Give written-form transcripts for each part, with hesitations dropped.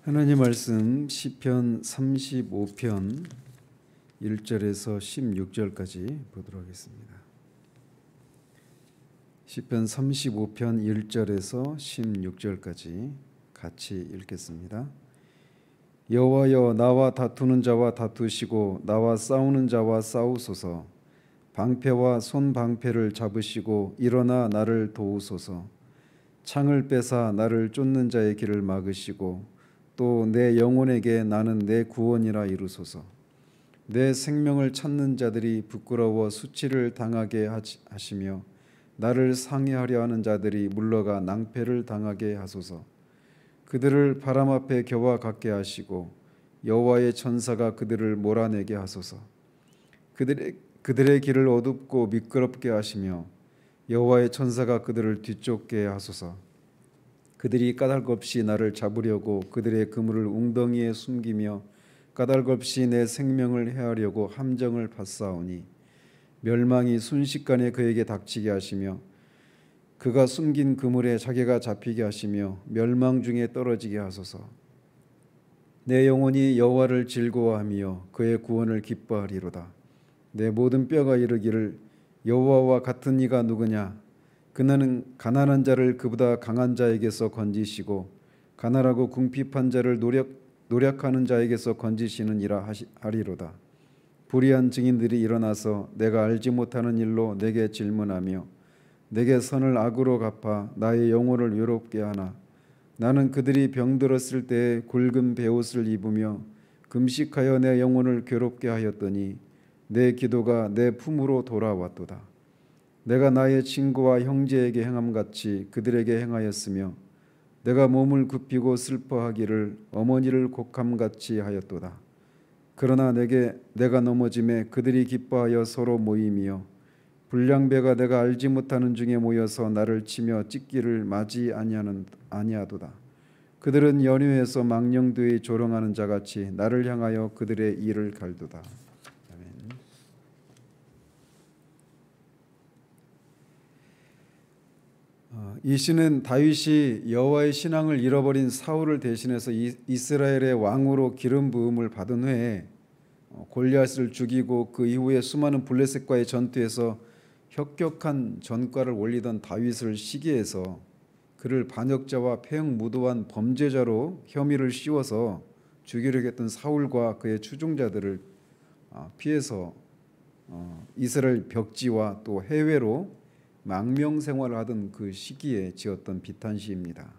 하나님 말씀 시편 35편 1절에서 16절까지 보도록 하겠습니다. 시편 35편 1절에서 16절까지 같이 읽겠습니다. 여호와여, 나와 다투는 자와 다투시고 나와 싸우는 자와 싸우소서. 방패와 손방패를 잡으시고 일어나 나를 도우소서. 창을 빼사 나를 쫓는 자의 길을 막으시고 또 내 영혼에게 나는 내 구원이라 이루소서. 내 생명을 찾는 자들이 부끄러워 수치를 당하게 하시며 나를 상해하려 하는 자들이 물러가 낭패를 당하게 하소서. 그들을 바람 앞에 겨와 같게 하시고 여호와의 천사가 그들을 몰아내게 하소서. 그들의 길을 어둡고 미끄럽게 하시며 여호와의 천사가 그들을 뒤쫓게 하소서. 그들이 까닭 없이 나를 잡으려고 그들의 그물을 웅덩이에 숨기며 까닭 없이 내 생명을 해하려고 함정을 파싸우니 멸망이 순식간에 그에게 닥치게 하시며 그가 숨긴 그물에 자기가 잡히게 하시며 멸망 중에 떨어지게 하소서. 내 영혼이 여호와를 즐거워하며 그의 구원을 기뻐하리로다. 내 모든 뼈가 이르기를 여호와와 같은 이가 누구냐. 그는 가난한 자를 그보다 강한 자에게서 건지시고 가난하고 궁핍한 자를 노력하는 자에게서 건지시느니라 하리로다. 불의한 증인들이 일어나서 내가 알지 못하는 일로 내게 질문하며 내게 선을 악으로 갚아 나의 영혼을 외롭게 하나. 나는 그들이 병들었을 때에 굵은 베옷을 입으며 금식하여 내 영혼을 괴롭게 하였더니 내 기도가 내 품으로 돌아왔도다. 내가 나의 친구와 형제에게 행함같이 그들에게 행하였으며 내가 몸을 굽히고 슬퍼하기를 어머니를 곡함같이 하였도다. 그러나 내가 넘어짐에 그들이 기뻐하여 서로 모임이요 불량배가 내가 알지 못하는 중에 모여서 나를 치며 찢기를 맞이 아니하도다. 그들은 연휴에서 망령되이 조롱하는 자같이 나를 향하여 그들의 이를 갈도다. 이 시는 다윗이 여호와의 신앙을 잃어버린 사울을 대신해서 이스라엘의 왕으로 기름 부음을 받은 후에 골리앗을 죽이고 그 이후에 수많은 블레셋과의 전투에서 혁격한 전과를 올리던 다윗을 시기해서 그를 반역자와 폐역무도한 범죄자로 혐의를 씌워서 죽이려고 했던 사울과 그의 추종자들을 피해서 이스라엘 벽지와 또 해외로 망명 생활을 하던 그 시기에 지었던 비탄시입니다.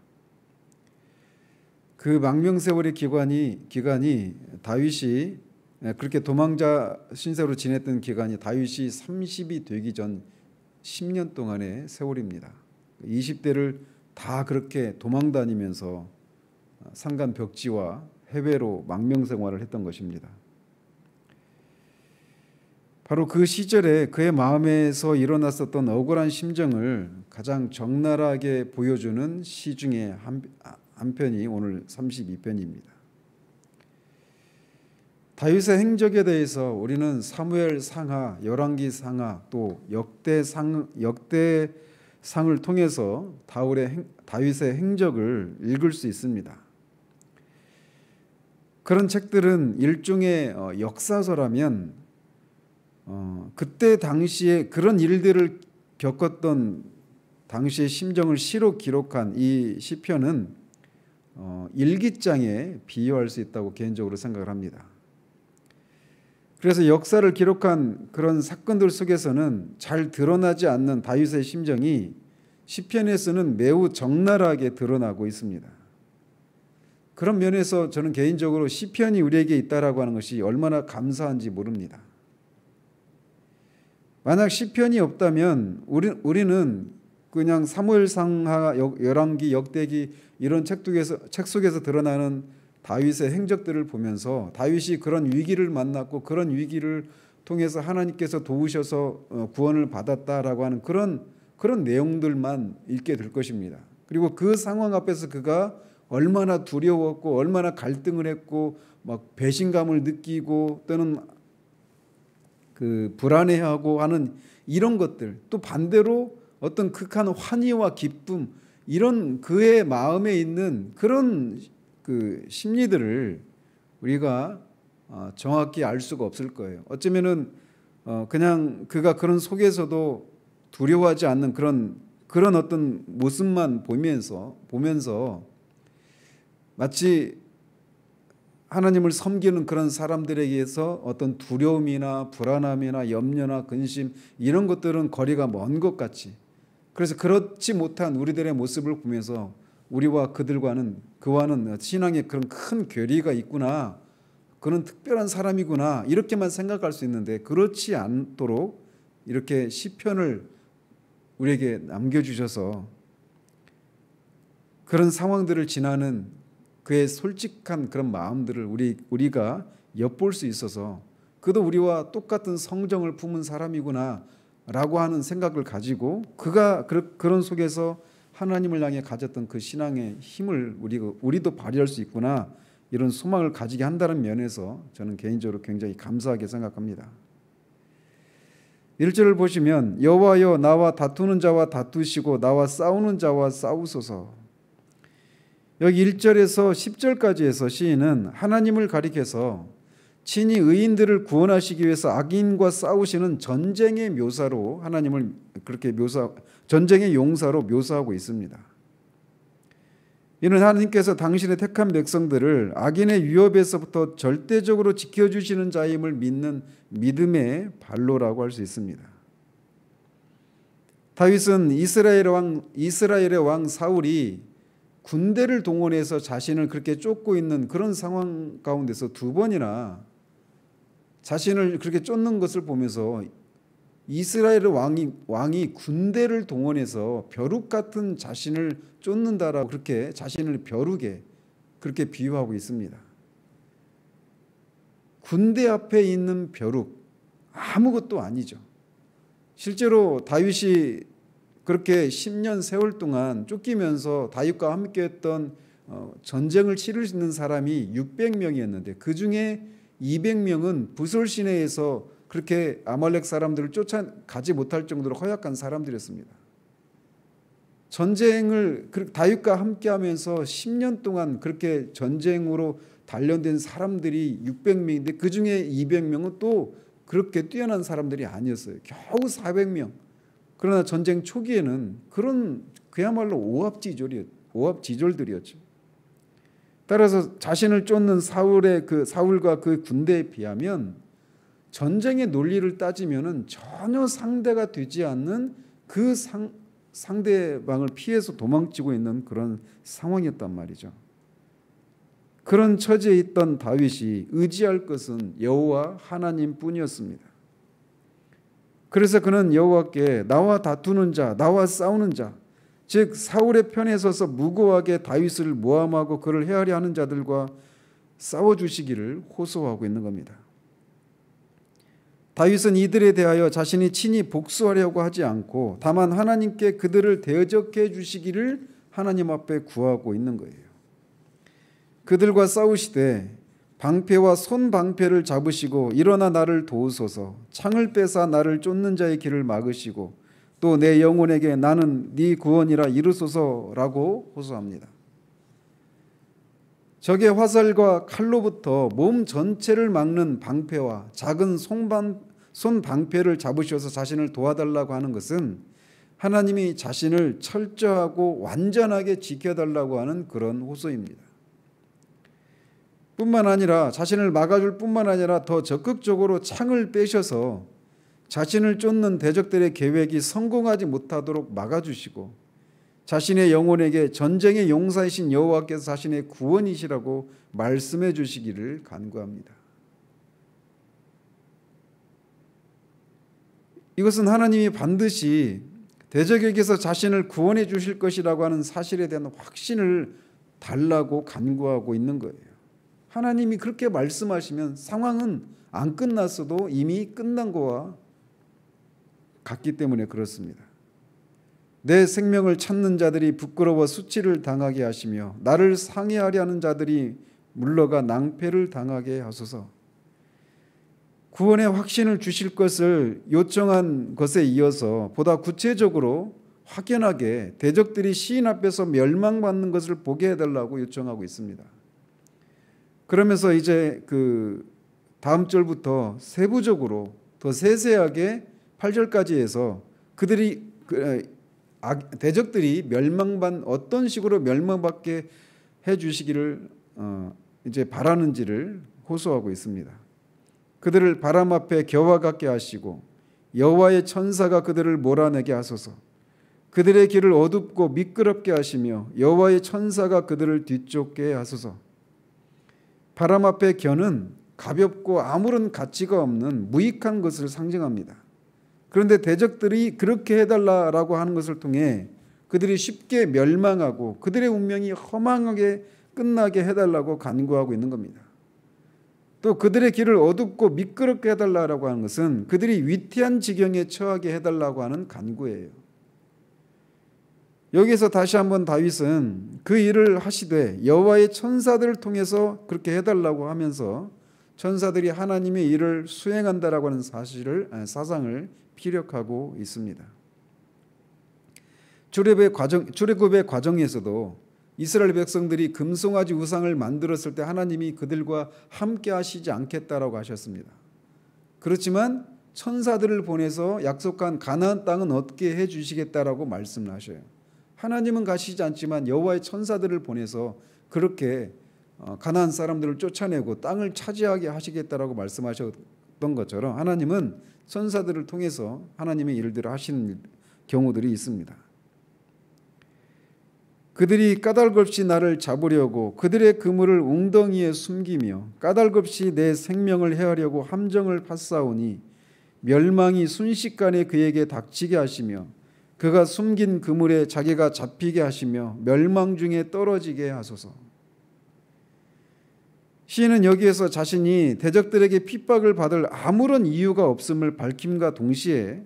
그 망명 세월의 기간이 다윗이 그렇게 도망자 신세로 지냈던 기간이 다윗이 30이 되기 전 10년 동안의 세월입니다. 20대를 다 그렇게 도망 다니면서 산간 벽지와 해외로 망명 생활을 했던 것입니다. 바로 그 시절에 그의 마음에서 일어났었던 억울한 심정을 가장 적나라하게 보여주는 시 중에 한 편이 오늘 32편입니다. 다윗의 행적에 대해서 우리는 사무엘 상하, 열왕기 상하, 또 역대상을 통해서 다윗의 행적을 읽을 수 있습니다. 그런 책들은 일종의 역사서라면 그때 당시에 그런 일들을 겪었던 당시의 심정을 시로 기록한 이 시편은 일기장에 비유할 수 있다고 개인적으로 생각을 합니다. 그래서 역사를 기록한 그런 사건들 속에서는 잘 드러나지 않는 다윗의 심정이 시편에서는 매우 적나라하게 드러나고 있습니다. 그런 면에서 저는 개인적으로 시편이 우리에게 있다라고 하는 것이 얼마나 감사한지 모릅니다. 만약 시편이 없다면 우리는 그냥 사무엘상하, 열왕기, 역대기 이런 책 속에서 드러나는 다윗의 행적들을 보면서 다윗이 그런 위기를 만났고 그런 위기를 통해서 하나님께서 도우셔서 구원을 받았다라고 하는 그런 내용들만 읽게 될 것입니다. 그리고 그 상황 앞에서 그가 얼마나 두려웠고 얼마나 갈등을 했고 막 배신감을 느끼고 또는 그 불안해하고 하는 이런 것들, 또 반대로 어떤 극한 환희와 기쁨, 이런 그의 마음에 있는 그런 그 심리들을 우리가 정확히 알 수가 없을 거예요. 어쩌면은 그냥 그가 그런 속에서도 두려워하지 않는 그런 어떤 모습만 보면서 마치 하나님을 섬기는 그런 사람들에게서 어떤 두려움이나 불안함이나 염려나 근심 이런 것들은 거리가 먼 것 같이, 그래서 그렇지 못한 우리들의 모습을 보면서 우리와 그와는 신앙의 그런 큰 괴리가 있구나, 그런 특별한 사람이구나 이렇게만 생각할 수 있는데, 그렇지 않도록 이렇게 시편을 우리에게 남겨주셔서 그런 상황들을 지나는 그의 솔직한 그런 마음들을 우리가 엿볼 수 있어서 그도 우리와 똑같은 성정을 품은 사람이구나 라고 하는 생각을 가지고 그가 그런 속에서 하나님을 향해 가졌던 그 신앙의 힘을 우리도 발휘할 수 있구나, 이런 소망을 가지게 한다는 면에서 저는 개인적으로 굉장히 감사하게 생각합니다. 1절을 보시면 여호와여 나와 다투는 자와 다투시고 나와 싸우는 자와 싸우소서. 여기 1절에서 10절까지 해서 시인은 하나님을 가리켜서 친히 의인들을 구원하시기 위해서 악인과 싸우시는 전쟁의 묘사로 하나님을 그렇게 전쟁의 용사로 묘사하고 있습니다. 이는 하나님께서 당신의 택한 백성들을 악인의 위협에서부터 절대적으로 지켜주시는 자임을 믿는 믿음의 발로라고 할 수 있습니다. 다윗은 이스라엘의 왕 사울이 군대를 동원해서 자신을 그렇게 쫓고 있는 그런 상황 가운데서 두 번이나 자신을 그렇게 쫓는 것을 보면서 이스라엘의 왕이 군대를 동원해서 벼룩 같은 자신을 쫓는다라고 그렇게 자신을 벼룩에 그렇게 비유하고 있습니다. 군대 앞에 있는 벼룩 아무것도 아니죠. 실제로 다윗이 그렇게 10년 세월 동안 쫓기면서 다윗과 함께했던 전쟁을 치를 수 있는 사람이 600명이었는데 그 중에 200명은 부솔 시내에서 그렇게 아말렉 사람들을 쫓아가지 못할 정도로 허약한 사람들이었습니다. 전쟁을 다윗과 함께하면서 10년 동안 그렇게 전쟁으로 단련된 사람들이 600명인데 그 중에 200명은 또 그렇게 뛰어난 사람들이 아니었어요. 겨우 400명. 그러나 전쟁 초기에는 그런 그야말로 오합지졸들이었죠. 따라서 자신을 쫓는 사울과 그 군대에 비하면 전쟁의 논리를 따지면은 전혀 상대가 되지 않는 그 상대방을 피해서 도망치고 있는 그런 상황이었단 말이죠. 그런 처지에 있던 다윗이 의지할 것은 여호와 하나님뿐이었습니다. 그래서 그는 여호와께 나와 다투는 자, 나와 싸우는 자, 즉 사울의 편에 서서 무고하게 다윗을 모함하고 그를 해하려 하는 자들과 싸워주시기를 호소하고 있는 겁니다. 다윗은 이들에 대하여 자신이 친히 복수하려고 하지 않고 다만 하나님께 그들을 대적해 주시기를 하나님 앞에 구하고 있는 거예요. 그들과 싸우시되 방패와 손방패를 잡으시고 일어나 나를 도우소서, 창을 빼사 나를 쫓는 자의 길을 막으시고 또 내 영혼에게 나는 네 구원이라 이르소서라고 호소합니다. 적의 화살과 칼로부터 몸 전체를 막는 방패와 작은 손방패를 잡으셔서 자신을 도와달라고 하는 것은 하나님이 자신을 철저하고 완전하게 지켜달라고 하는 그런 호소입니다. 뿐만 아니라 자신을 막아줄 뿐만 아니라 더 적극적으로 창을 빼셔서 자신을 쫓는 대적들의 계획이 성공하지 못하도록 막아주시고 자신의 영혼에게 전쟁의 용사이신 여호와께서 자신의 구원이시라고 말씀해 주시기를 간구합니다. 이것은 하나님이 반드시 대적에게서 자신을 구원해 주실 것이라고 하는 사실에 대한 확신을 달라고 간구하고 있는 거예요. 하나님이 그렇게 말씀하시면 상황은 안 끝났어도 이미 끝난 거와 같기 때문에 그렇습니다. 내 생명을 찾는 자들이 부끄러워 수치를 당하게 하시며 나를 상해하려 하는 자들이 물러가 낭패를 당하게 하소서. 구원의 확신을 주실 것을 요청한 것에 이어서 보다 구체적으로 확연하게 대적들이 시인 앞에서 멸망받는 것을 보게 해달라고 요청하고 있습니다. 그러면서 이제 그 다음 절부터 세부적으로 더 세세하게 8절까지 해서 그들이 대적들이 멸망반 어떤 식으로 멸망받게 해 주시기를 이제 바라는지를 호소하고 있습니다. 그들을 바람 앞에 겨와 같게 하시고 여호와의 천사가 그들을 몰아내게 하소서. 그들의 길을 어둡고 미끄럽게 하시며 여호와의 천사가 그들을 뒤쫓게 하소서. 바람 앞에 겨는 가볍고 아무런 가치가 없는 무익한 것을 상징합니다. 그런데 대적들이 그렇게 해달라라고 하는 것을 통해 그들이 쉽게 멸망하고 그들의 운명이 허망하게 끝나게 해달라고 간구하고 있는 겁니다. 또 그들의 길을 어둡고 미끄럽게 해달라고 하는 것은 그들이 위태한 지경에 처하게 해달라고 하는 간구예요. 여기서 다시 한번 다윗은 그 일을 하시되 여호와의 천사들을 통해서 그렇게 해달라고 하면서 천사들이 하나님의 일을 수행한다라고 하는 사상을 피력하고 있습니다. 출애굽의 과정에서도 이스라엘 백성들이 금송아지 우상을 만들었을 때 하나님이 그들과 함께 하시지 않겠다라고 하셨습니다. 그렇지만 천사들을 보내서 약속한 가나안 땅은 얻게 해 주시겠다라고 말씀을 하셔요. 하나님은 가시지 않지만 여호와의 천사들을 보내서 그렇게 가나안 사람들을 쫓아내고 땅을 차지하게 하시겠다라고 말씀하셨던 것처럼 하나님은 천사들을 통해서 하나님의 일들을 하시는 경우들이 있습니다. 그들이 까닭없이 나를 잡으려고 그들의 그물을 웅덩이에 숨기며 까닭없이 내 생명을 해하려고 함정을 팠사오니 멸망이 순식간에 그에게 닥치게 하시며 그가 숨긴 그물에 자기가 잡히게 하시며 멸망 중에 떨어지게 하소서. 시인은 여기에서 자신이 대적들에게 핍박을 받을 아무런 이유가 없음을 밝힘과 동시에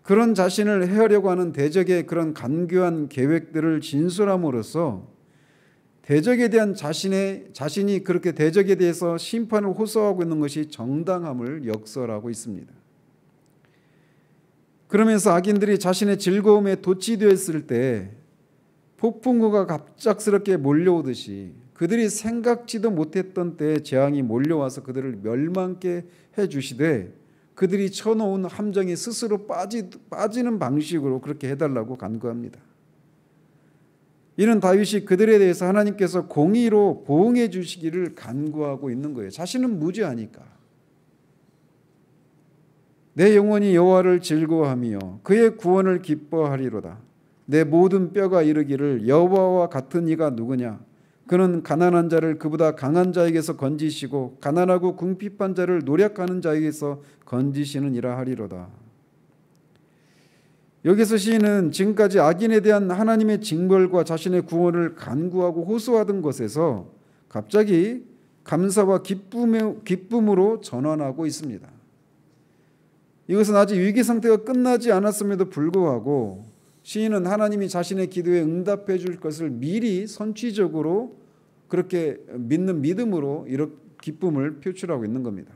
그런 자신을 해하려고 하는 대적의 그런 간교한 계획들을 진술함으로써 대적에 대한 자신이 그렇게 대적에 대해서 심판을 호소하고 있는 것이 정당함을 역설하고 있습니다. 그러면서 악인들이 자신의 즐거움에 도취되었을 때 폭풍우가 갑작스럽게 몰려오듯이 그들이 생각지도 못했던 때에 재앙이 몰려와서 그들을 멸망케 해주시되 그들이 쳐놓은 함정에 스스로 빠지는 방식으로 그렇게 해달라고 간구합니다. 이는 다윗이 그들에 대해서 하나님께서 공의로 보응해 주시기를 간구하고 있는 거예요. 자신은 무죄하니까. 내 영혼이 여호와를 즐거워하며 그의 구원을 기뻐하리로다. 내 모든 뼈가 이르기를 여호와와 같은 이가 누구냐. 그는 가난한 자를 그보다 강한 자에게서 건지시고 가난하고 궁핍한 자를 노력하는 자에게서 건지시느니라 하리로다. 여기서 시인은 지금까지 악인에 대한 하나님의 징벌과 자신의 구원을 간구하고 호소하던 것에서 갑자기 감사와 기쁨으로 전환하고 있습니다. 이것은 아직 위기 상태가 끝나지 않았음에도 불구하고 시인은 하나님이 자신의 기도에 응답해 줄 것을 미리 선취적으로 그렇게 믿는 믿음으로 이런 기쁨을 표출하고 있는 겁니다.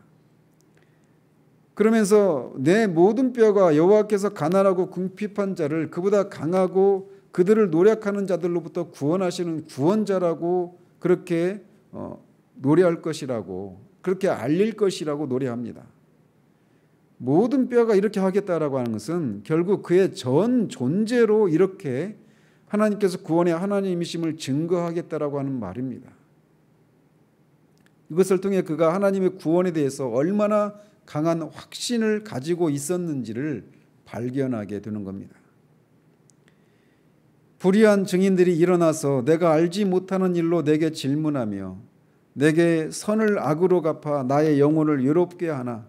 그러면서 내 모든 뼈가 여호와께서 가난하고 궁핍한 자를 그보다 강하고 그들을 노력하는 자들로부터 구원하시는 구원자라고 그렇게 노래할 것이라고 그렇게 알릴 것이라고 노래합니다. 모든 뼈가 이렇게 하겠다라고 하는 것은 결국 그의 전 존재로 이렇게 하나님께서 구원의 하나님이심을 증거하겠다라고 하는 말입니다. 이것을 통해 그가 하나님의 구원에 대해서 얼마나 강한 확신을 가지고 있었는지를 발견하게 되는 겁니다. 불의한 증인들이 일어나서 내가 알지 못하는 일로 내게 질문하며 내게 선을 악으로 갚아 나의 영혼을 외롭게 하나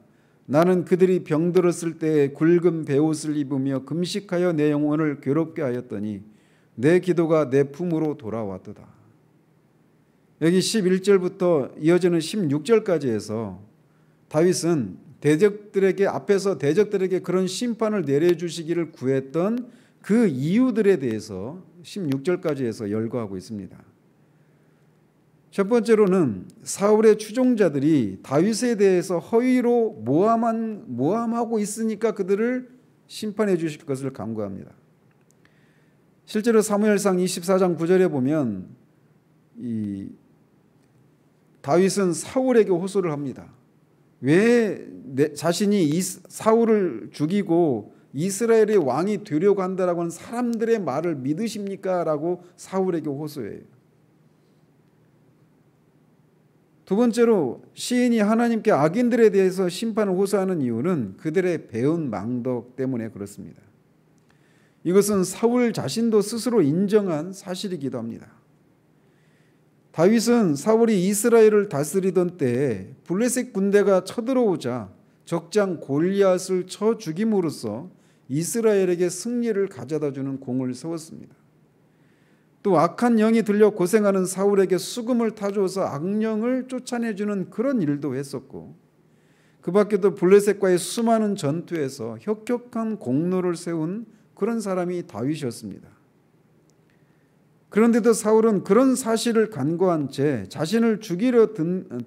나는 그들이 병들었을 때에 굵은 베옷을 입으며 금식하여 내 영혼을 괴롭게 하였더니 내 기도가 내 품으로 돌아왔도다. 여기 11절부터 이어지는 16절까지 해서 다윗은 앞에서 대적들에게 그런 심판을 내려주시기를 구했던 그 이유들에 대해서 16절까지 해서 열거하고 있습니다. 첫 번째로는 사울의 추종자들이 다윗에 대해서 허위로 모함하고 있으니까 그들을 심판해 주실 것을 간구합니다. 실제로 사무엘상 24장 9절에 보면 다윗은 사울에게 호소를 합니다. 왜 자신이 사울을 죽이고 이스라엘의 왕이 되려고 한다라고 하는 사람들의 말을 믿으십니까? 라고 사울에게 호소해요. 두 번째로 시인이 하나님께 악인들에 대해서 심판을 호소하는 이유는 그들의 배은 망덕 때문에 그렇습니다. 이것은 사울 자신도 스스로 인정한 사실이기도 합니다. 다윗은 사울이 이스라엘을 다스리던 때에 블레셋 군대가 쳐들어오자 적장 골리앗을 쳐 죽임으로써 이스라엘에게 승리를 가져다주는 공을 세웠습니다. 또 악한 영이 들려 고생하는 사울에게 수금을 타주어서 악령을 쫓아내주는 그런 일도 했었고, 그 밖에도 블레셋과의 수많은 전투에서 혁혁한 공로를 세운 그런 사람이 다윗이었습니다. 그런데도 사울은 그런 사실을 간과한 채 자신을 죽이려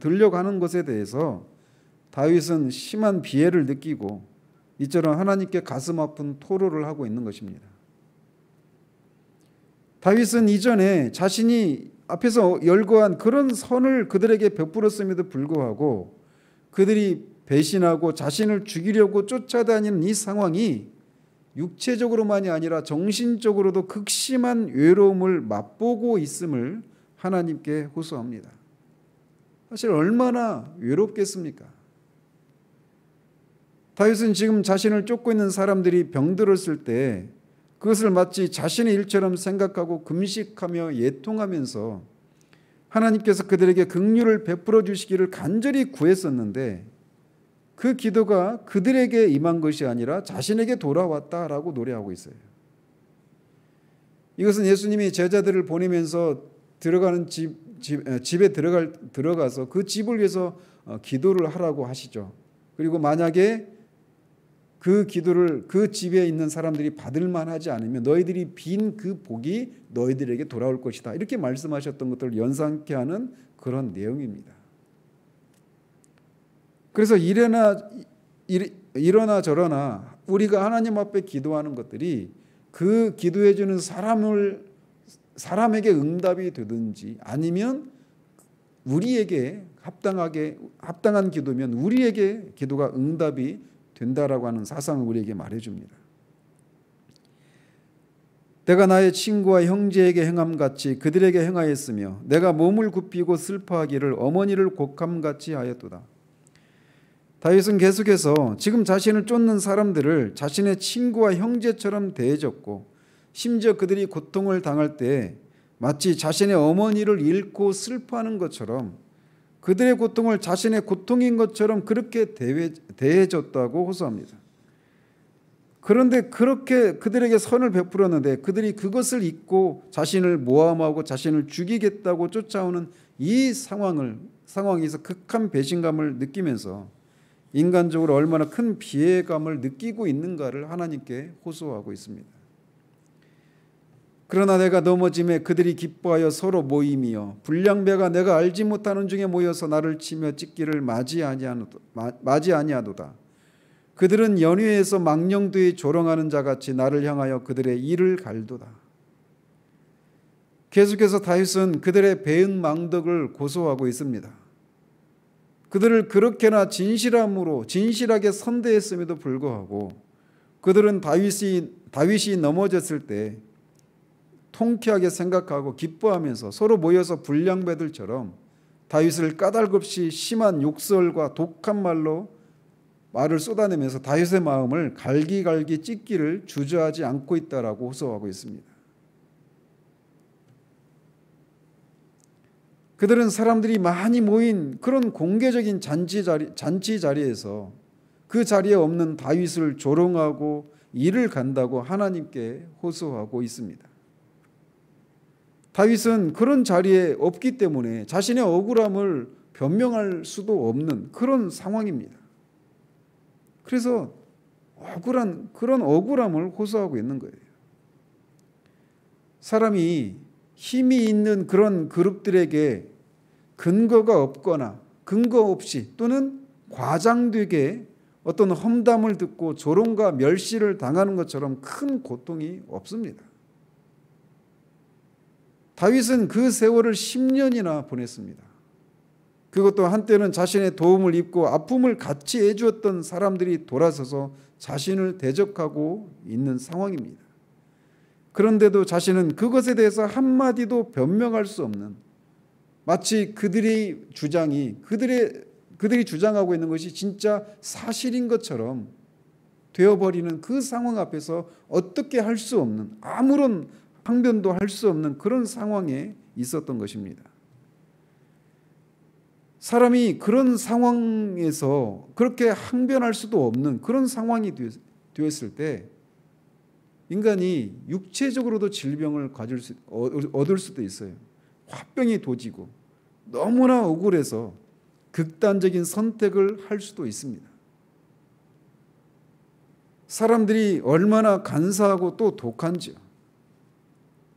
들려가는 것에 대해서 다윗은 심한 비애를 느끼고 이처럼 하나님께 가슴 아픈 토로를 하고 있는 것입니다. 다윗은 이전에 자신이 앞에서 열거한 그런 선을 그들에게 베풀었음에도 불구하고 그들이 배신하고 자신을 죽이려고 쫓아다니는 이 상황이 육체적으로만이 아니라 정신적으로도 극심한 외로움을 맛보고 있음을 하나님께 호소합니다. 사실 얼마나 외롭겠습니까? 다윗은 지금 자신을 쫓고 있는 사람들이 병들었을 때 그것을 마치 자신의 일처럼 생각하고 금식하며 예통하면서 하나님께서 그들에게 긍휼을 베풀어 주시기를 간절히 구했었는데 그 기도가 그들에게 임한 것이 아니라 자신에게 돌아왔다라고 노래하고 있어요. 이것은 예수님이 제자들을 보내면서 들어가는 집에 들어가서 그 집을 위해서 기도를 하라고 하시죠. 그리고 만약에 그 기도를 그 집에 있는 사람들이 받을 만하지 않으면 너희들이 빈 그 복이 너희들에게 돌아올 것이다. 이렇게 말씀하셨던 것들을 연상케 하는 그런 내용입니다. 그래서 이러나 저러나 우리가 하나님 앞에 기도하는 것들이 그 기도해 주는 사람에게 응답이 되든지 아니면 우리에게 합당한 기도면 우리에게 기도가 응답이 된다라고 하는 사상을 우리에게 말해줍니다. 내가 나의 친구와 형제에게 행함같이 그들에게 행하였으며 내가 몸을 굽히고 슬퍼하기를 어머니를 곡함같이 하였도다. 다윗은 계속해서 지금 자신을 쫓는 사람들을 자신의 친구와 형제처럼 대해줬고 심지어 그들이 고통을 당할 때 마치 자신의 어머니를 잃고 슬퍼하는 것처럼 그들의 고통을 자신의 고통인 것처럼 그렇게 대해줬다고 호소합니다. 그런데 그렇게 그들에게 선을 베풀었는데 그들이 그것을 잊고 자신을 모함하고 자신을 죽이겠다고 쫓아오는 이 상황에서 극한 배신감을 느끼면서 인간적으로 얼마나 큰 비애감을 느끼고 있는가를 하나님께 호소하고 있습니다. 그러나 내가 넘어짐에 그들이 기뻐하여 서로 모임이여 불량배가 내가 알지 못하는 중에 모여서 나를 치며 찢기를 맞이 아니하도다. 그들은 연회에서 망령되이 조롱하는 자같이 나를 향하여 그들의 이를 갈도다. 계속해서 다윗은 그들의 배은 망덕을 고소하고 있습니다. 그들을 그렇게나 진실하게 선대했음에도 불구하고 그들은 다윗이 넘어졌을 때 통쾌하게 생각하고 기뻐하면서 서로 모여서 불량배들처럼 다윗을 까닭없이 심한 욕설과 독한 말을 쏟아내면서 다윗의 마음을 갈기갈기 찢기를 주저하지 않고 있다라고 호소하고 있습니다. 그들은 사람들이 많이 모인 그런 공개적인 잔치 자리에서 그 자리에 없는 다윗을 조롱하고 이를 간다고 하나님께 호소하고 있습니다. 다윗은 그런 자리에 없기 때문에 자신의 억울함을 변명할 수도 없는 그런 상황입니다. 그래서 그런 억울함을 호소하고 있는 거예요. 사람이 힘이 있는 그런 그룹들에게 근거가 없거나 근거 없이 또는 과장되게 어떤 험담을 듣고 조롱과 멸시를 당하는 것처럼 큰 고통이 없습니다. 다윗은 그 세월을 10년이나 보냈습니다. 그것도 한때는 자신의 도움을 입고 아픔을 같이 해주었던 사람들이 돌아서서 자신을 대적하고 있는 상황입니다. 그런데도 자신은 그것에 대해서 한마디도 변명할 수 없는, 마치 그들이 주장하고 있는 것이 진짜 사실인 것처럼 되어버리는 그 상황 앞에서 어떻게 할 수 없는, 아무런 항변도 할 수 없는 그런 상황에 있었던 것입니다. 사람이 그런 상황에서 그렇게 항변할 수도 없는 그런 상황이 되었을 때 인간이 육체적으로도 질병을 얻을 수도 있어요. 화병이 도지고 너무나 억울해서 극단적인 선택을 할 수도 있습니다. 사람들이 얼마나 간사하고 또 독한지요.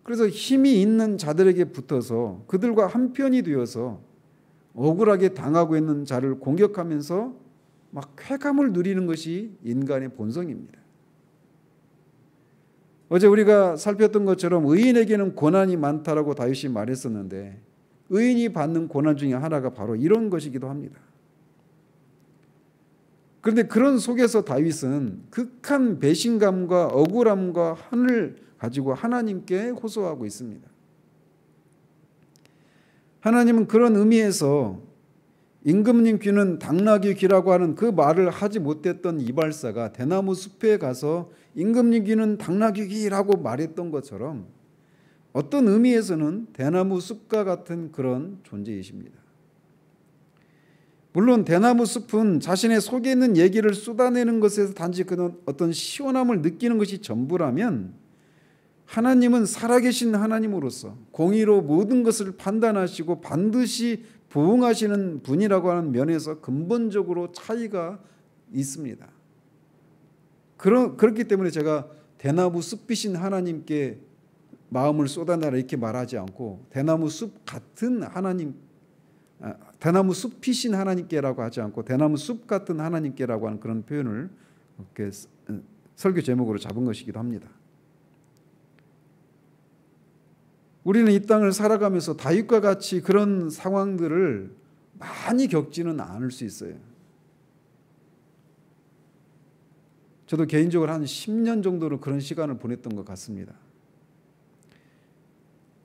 그래서 힘이 있는 자들에게 붙어서 그들과 한편이 되어서 억울하게 당하고 있는 자를 공격하면서 막 쾌감을 누리는 것이 인간의 본성입니다. 어제 우리가 살폈던 것처럼 의인에게는 고난이 많다라고 다윗이 말했었는데, 의인이 받는 고난 중에 하나가 바로 이런 것이기도 합니다. 그런데 그런 속에서 다윗은 극한 배신감과 억울함과 한을 가지고 하나님께 호소하고 있습니다. 하나님은 그런 의미에서 임금님 귀는 당나귀 귀라고 하는 그 말을 하지 못했던 이발사가 대나무 숲에 가서 임금님 귀는 당나귀 귀라고 말했던 것처럼 어떤 의미에서는 대나무 숲과 같은 그런 존재이십니다. 물론 대나무 숲은 자신의 속에 있는 얘기를 쏟아내는 것에서 단지 그런 어떤 시원함을 느끼는 것이 전부라면, 하나님은 살아계신 하나님으로서 공의로 모든 것을 판단하시고 반드시 부응하시는 분이라고 하는 면에서 근본적으로 차이가 있습니다. 그렇기 때문에 제가 대나무 숲이신 하나님께 마음을 쏟아내라 이렇게 말하지 않고 대나무 숲 같은 하나님, 대나무 숲이신 하나님께라고 하지 않고 대나무 숲 같은 하나님께라고 하는 그런 표현을 이렇게 설교 제목으로 잡은 것이기도 합니다. 우리는 이 땅을 살아가면서 다윗과 같이 그런 상황들을 많이 겪지는 않을 수 있어요. 저도 개인적으로 한 10년 정도로 그런 시간을 보냈던 것 같습니다.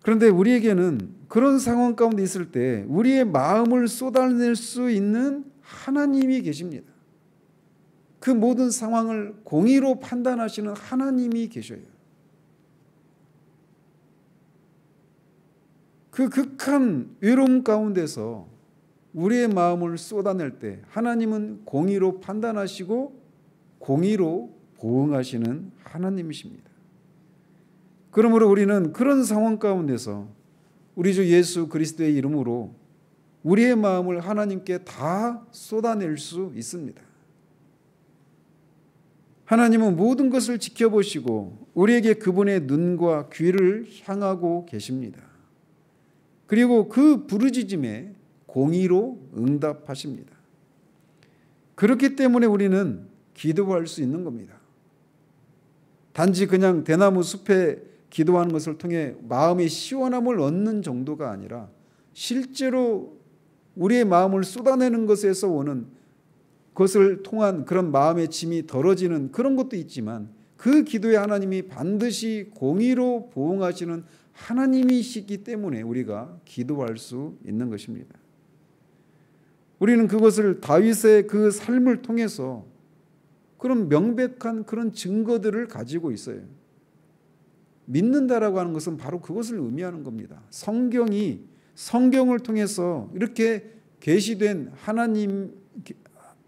그런데 우리에게는 그런 상황 가운데 있을 때 우리의 마음을 쏟아낼 수 있는 하나님이 계십니다. 그 모든 상황을 공의로 판단하시는 하나님이 계셔요. 그 극한 외로움 가운데서 우리의 마음을 쏟아낼 때 하나님은 공의로 판단하시고 공의로 보응하시는 하나님이십니다. 그러므로 우리는 그런 상황 가운데서 우리 주 예수 그리스도의 이름으로 우리의 마음을 하나님께 다 쏟아낼 수 있습니다. 하나님은 모든 것을 지켜보시고 우리에게 그분의 눈과 귀를 향하고 계십니다. 그리고 그 부르짖음에 공의로 응답하십니다. 그렇기 때문에 우리는 기도할 수 있는 겁니다. 단지 그냥 대나무 숲에 기도하는 것을 통해 마음의 시원함을 얻는 정도가 아니라 실제로 우리의 마음을 쏟아내는 것에서 오는 그것을 통한 그런 마음의 짐이 덜어지는 그런 것도 있지만, 그 기도에 하나님이 반드시 공의로 보응하시는 하나님이시기 때문에 우리가 기도할 수 있는 것입니다. 우리는 그것을 다윗의 그 삶을 통해서 그런 명백한 그런 증거들을 가지고 있어요. 믿는다라고 하는 것은 바로 그것을 의미하는 겁니다. 성경을 통해서 이렇게 계시된 하나님,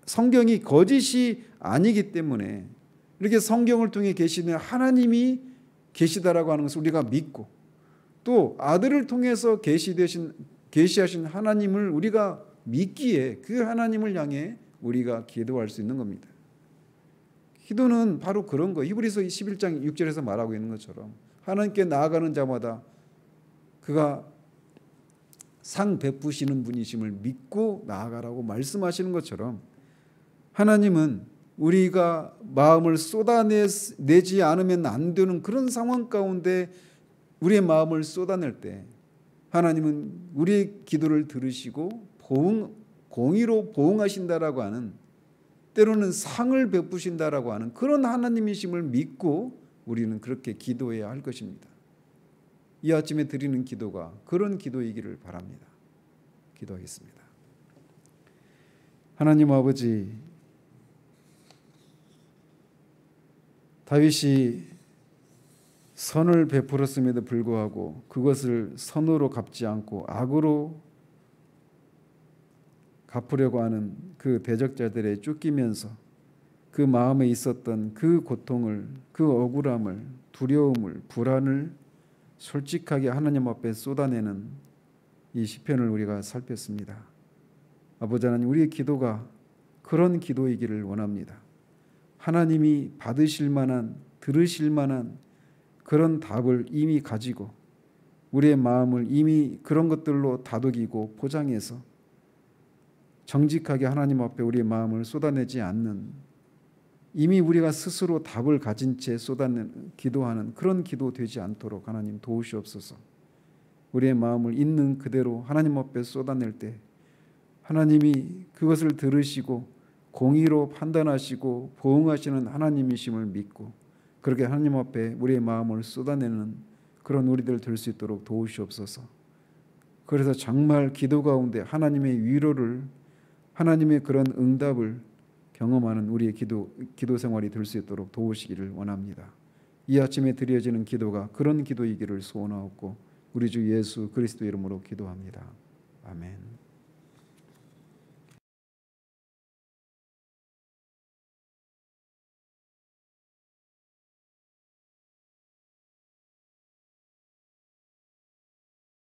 성경이 거짓이 아니기 때문에 이렇게 성경을 통해 계시는 하나님이 계시다라고 하는 것을 우리가 믿고, 또 아들을 통해서 계시하신 하나님을 우리가 믿기에 그 하나님을 향해 우리가 기도할 수 있는 겁니다. 기도는 바로 그런 거예요. 히브리서 11장 6절에서 말하고 있는 것처럼 하나님께 나아가는 자마다 그가 상 베푸시는 분이심을 믿고 나아가라고 말씀하시는 것처럼, 하나님은 우리가 마음을 쏟아내지 않으면 안 되는 그런 상황 가운데 우리의 마음을 쏟아낼 때 하나님은 우리의 기도를 들으시고 공의로 보응하신다라고 하는, 때로는 상을 베푸신다라고 하는 그런 하나님이심을 믿고 우리는 그렇게 기도해야 할 것입니다. 이 아침에 드리는 기도가 그런 기도이기를 바랍니다. 기도하겠습니다. 하나님 아버지, 다윗이 선을 베풀었음에도 불구하고 그것을 선으로 갚지 않고 악으로 갚으려고 하는 그 대적자들에 쫓기면서 그 마음에 있었던 그 고통을, 그 억울함을, 두려움을, 불안을 솔직하게 하나님 앞에 쏟아내는 이 시편을 우리가 살폈습니다. 아버지 하나님, 우리의 기도가 그런 기도이기를 원합니다. 하나님이 받으실 만한, 들으실 만한 그런 답을 이미 가지고 우리의 마음을 이미 그런 것들로 다독이고 포장해서 정직하게 하나님 앞에 우리의 마음을 쏟아내지 않는, 이미 우리가 스스로 답을 가진 채 기도하는 그런 기도 되지 않도록 하나님 도우시옵소서. 우리의 마음을 있는 그대로 하나님 앞에 쏟아낼 때 하나님이 그것을 들으시고 공의로 판단하시고 보응하시는 하나님이심을 믿고 그렇게 하나님 앞에 우리의 마음을 쏟아내는 그런 우리들 될 수 있도록 도우시옵소서. 그래서 정말 기도 가운데 하나님의 위로를, 하나님의 그런 응답을 경험하는 우리의 기도 생활이 될 수 있도록 도우시기를 원합니다. 이 아침에 드려지는 기도가 그런 기도이기를 소원하옵고 우리 주 예수 그리스도 이름으로 기도합니다. 아멘.